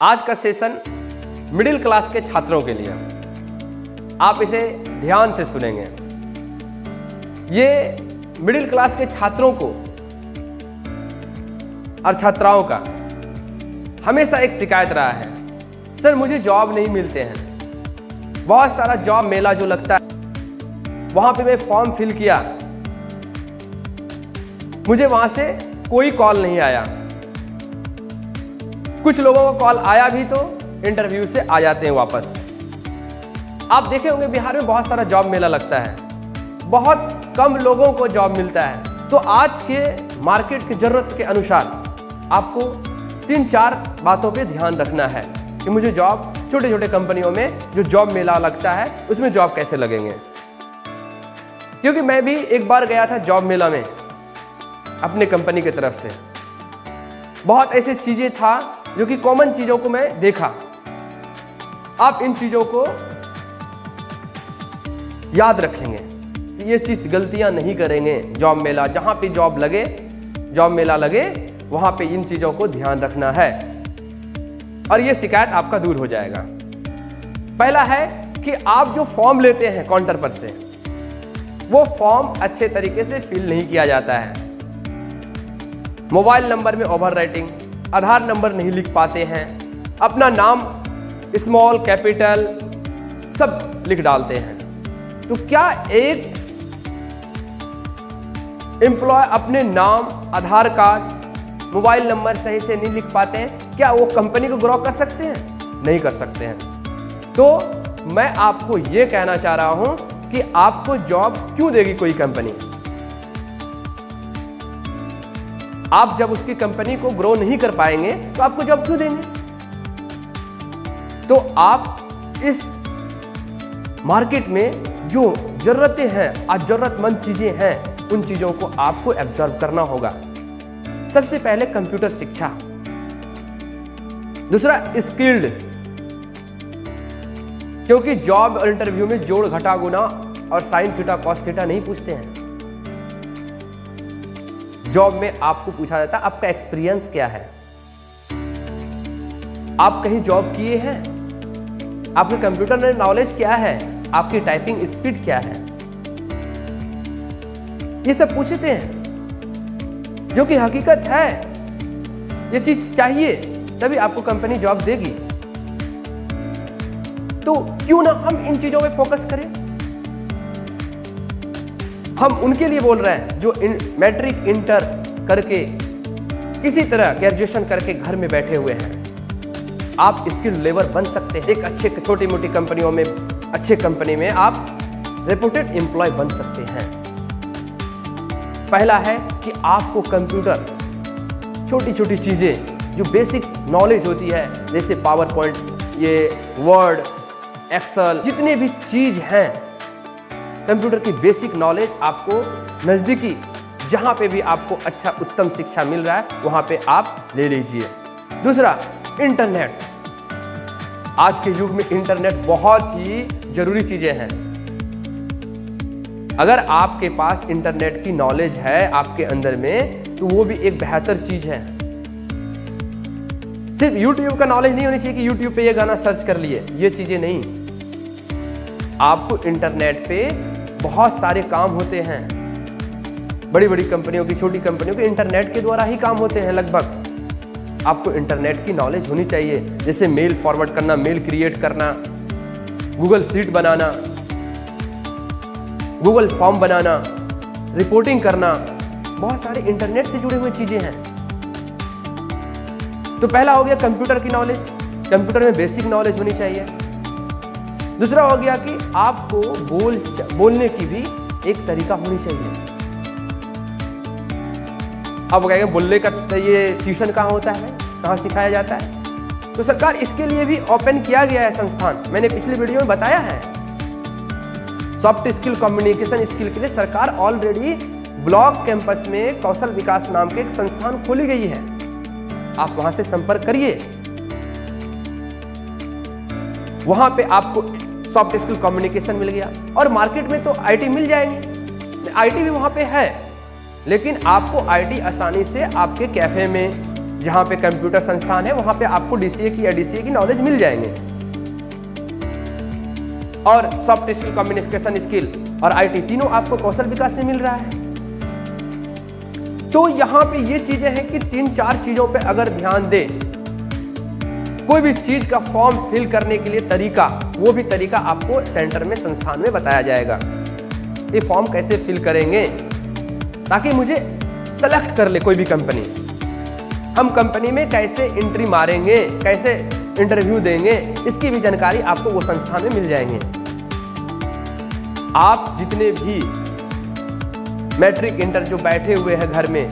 आज का session middle class के छात्रों के लिए, आप इसे ध्यान से सुनेंगे। ये मिडिल क्लास के छात्रों को और छात्राओं का हमेशा एक शिकायत रहा है, सर मुझे जॉब नहीं मिलते हैं। बहुत सारा जॉब मेला जो लगता है वहां पे मैं फॉर्म फिल किया, मुझे वहां से कोई कॉल नहीं आया। कुछ लोगों को कॉल आया भी तो इंटरव्यू से आ जाते हैं वापस। आप देखे होंगे बिहार में बहुत सारा जॉब मेला लगता है, बहुत कम लोगों को जॉब मिलता है। तो आज के मार्केट की जरूरत के अनुसार आपको 3-4 बातों पे ध्यान रखना है कि मुझे जॉब, छोटे छोटे कंपनियों में जो जॉब मेला लगता है उसमें जॉब कैसे लगेंगे। क्योंकि मैं भी एक बार गया था जॉब मेला में अपने कंपनी की तरफ से। बहुत ऐसी चीजें था जो कि कॉमन चीजों को मैं देखा। आप इन चीजों को याद रखेंगे कि ये चीज गलतियां नहीं करेंगे। जॉब मेला, जहां पे जॉब लगे, जॉब मेला लगे, वहां पे इन चीजों को ध्यान रखना है और ये शिकायत आपका दूर हो जाएगा। पहला है कि आप जो फॉर्म लेते हैं काउंटर पर से, वो फॉर्म अच्छे तरीके से फिल नहीं किया जाता है। मोबाइल नंबर में ओवर राइटिंग, आधार नंबर नहीं लिख पाते हैं, अपना नाम स्मॉल कैपिटल सब लिख डालते हैं। तो क्या एक एम्प्लॉय अपने नाम, आधार कार्ड, मोबाइल नंबर सही से नहीं लिख पाते हैं, क्या वो कंपनी को ग्रो कर सकते हैं? नहीं कर सकते हैं। तो मैं आपको ये कहना चाह रहा हूं कि आपको जॉब क्यों देगी कोई कंपनी? आप जब उसकी कंपनी को ग्रो नहीं कर पाएंगे तो आपको जॉब क्यों देंगे? तो आप इस मार्केट में जो जरूरतें हैं और जरूरतमंद चीजें हैं, उन चीजों को आपको एब्जॉर्ब करना होगा। सबसे पहले कंप्यूटर शिक्षा, दूसरा स्किल्ड, क्योंकि जॉब इंटरव्यू में जोड़, घटा, गुना और साइन थीटा, कॉस थीटा नहीं पूछते हैं। जॉब में आपको पूछा जाता है आपका एक्सपीरियंस क्या है, आप कहीं जॉब किए हैं, आपके कंप्यूटर में नॉलेज क्या है, आपकी टाइपिंग स्पीड क्या है, ये सब पूछते हैं, जो कि हकीकत है। ये चीज चाहिए तभी आपको कंपनी जॉब देगी। तो क्यों ना हम इन चीजों पे फोकस करें। हम उनके लिए बोल रहे हैं जो मैट्रिक, इंटर करके, किसी तरह ग्रेजुएशन करके घर में बैठे हुए हैं। आप स्किल लेबर बन सकते हैं। एक अच्छे छोटी मोटी कंपनियों में, अच्छे कंपनी में आप रेपुटेड एम्प्लॉय बन सकते हैं। पहला है कि आपको कंप्यूटर, छोटी छोटी चीजें जो बेसिक नॉलेज होती है, जैसे पावर पॉइंट, ये वर्ड, एक्सेल, जितने भी चीज हैं कंप्यूटर की बेसिक नॉलेज आपको नजदीकी, जहां पे भी आपको अच्छा उत्तम शिक्षा मिल रहा है वहां पे आप ले लीजिए। दूसरा, इंटरनेट। आज के युग में इंटरनेट बहुत ही जरूरी चीजें हैं। अगर आपके पास इंटरनेट की नॉलेज है आपके अंदर में, तो वो भी एक बेहतर चीज है। सिर्फ YouTube का नॉलेज नहीं होनी चाहिए कि YouTube पे ये गाना सर्च कर लिए, ये चीजें नहीं। आपको इंटरनेट पे बहुत सारे काम होते हैं। बड़ी बड़ी कंपनियों की, छोटी कंपनियों के इंटरनेट के द्वारा ही काम होते हैं लगभग। आपको इंटरनेट की नॉलेज होनी चाहिए, जैसे मेल फॉरवर्ड करना, मेल क्रिएट करना, गूगल शीट बनाना, गूगल फॉर्म बनाना, रिपोर्टिंग करना, बहुत सारे इंटरनेट से जुड़े हुए चीजें हैं। तो पहला हो गया कंप्यूटर की नॉलेज, कंप्यूटर में बेसिक नॉलेज होनी चाहिए। दूसरा हो गया कि आपको बोलने की भी एक तरीका होनी चाहिए। अब कहेंगे बोलने का ये ट्यूशन कहाँ होता है, कहाँ सिखाया जाता है? तो सरकार इसके लिए भी ओपन किया गया है संस्थान। मैंने पिछले वीडियो में बताया है। सॉफ्ट स्किल, कम्युनिकेशन स्किल के लिए सरकार ऑलरेडी ब्लॉक कैंपस में कौशल विकास नाम के एक संस्थान खोली गई है। आप वहां से संपर्क करिए, वहां पे आपको सॉफ्ट स्किल, कम्युनिकेशन मिल गया। और मार्केट में तो आईटी मिल जाएंगे, आईटी भी वहां पे है, लेकिन आपको आईटी आसानी से आपके कैफे में जहाँ पे कंप्यूटर संस्थान है वहाँ पे आपको DCA की या DCA की नॉलेज मिल जाएंगे। और सॉफ्ट स्किल, कम्युनिकेशन स्किल और IT तीनों आपको कौशल विकास से मिल रहा है। तो यहाँ पे ये चीजें हैं कि 3-4 चीजों पे अगर ध्यान दे, कोई भी चीज का फॉर्म फिल करने के लिए तरीका, वो भी तरीका आपको सेंटर में, संस्थान में बताया जाएगा। ये फॉर्म कैसे फिल करेंगे ताकि मुझे सेलेक्ट कर ले कोई भी कंपनी, हम कंपनी में कैसे एंट्री मारेंगे, कैसे इंटरव्यू देंगे, इसकी भी जानकारी आपको वो संस्थान में मिल जाएंगे। आप जितने भी मैट्रिक इंटर जो बैठे हुए हैं घर में,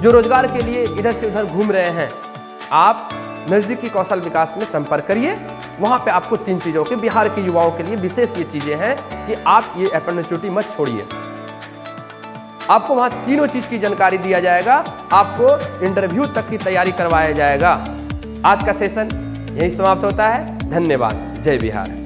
जो रोजगार के लिए इधर से उधर घूम रहे हैं, आप नजदीकी कौशल विकास में संपर्क करिए। वहां पे आपको 3 चीजों के, बिहार के युवाओं के लिए विशेष ये चीजें हैं कि आप ये अपॉर्चुनिटी मत छोड़िए। आपको वहां तीनों चीज की जानकारी दिया जाएगा, आपको इंटरव्यू तक की तैयारी करवाया जाएगा। आज का सेशन यही समाप्त होता है। धन्यवाद। जय बिहार।